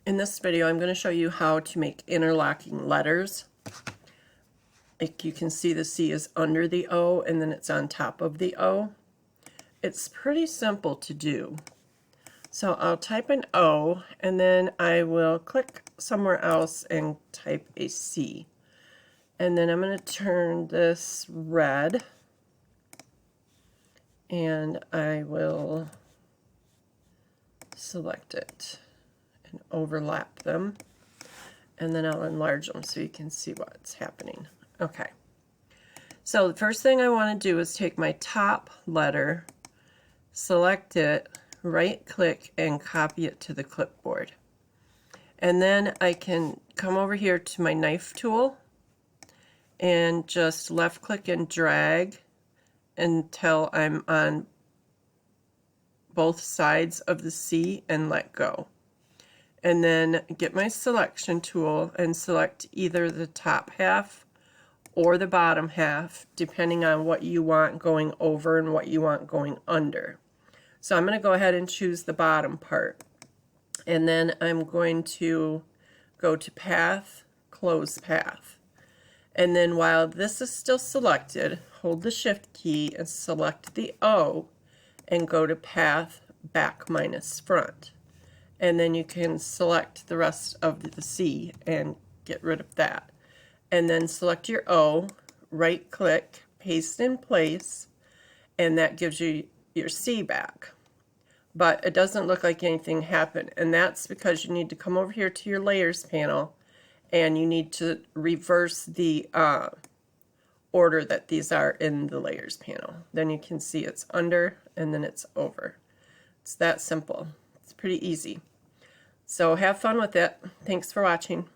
In this video, I'm going to show you how to make interlocking letters. Like you can see, the C is under the O and then it's on top of the O. It's pretty simple to do. So I'll type an O and then I will click somewhere else and type a C. And then I'm going to turn this red and I will select it and overlap them, and then I'll enlarge them so you can see what's happening. Okay, so the first thing I want to do is take my top letter, select it, right click and copy it to the clipboard, and then I can come over here to my knife tool and just left click and drag until I'm on both sides of the C and let go. And then get my selection tool and select either the top half or the bottom half, depending on what you want going over and what you want going under. So I'm going to go ahead and choose the bottom part. And then I'm going to go to Path, Close Path. And then while this is still selected, hold the Shift key and select the O and go to Path, Back minus Front. And then you can select the rest of the C and get rid of that. And then select your O, right click, paste in place, and that gives you your C back. But it doesn't look like anything happened, and that's because you need to come over here to your layers panel and you need to reverse the order that these are in the layers panel. Then you can see it's under and then it's over. It's that simple. It's pretty easy. So have fun with it. Thanks for watching.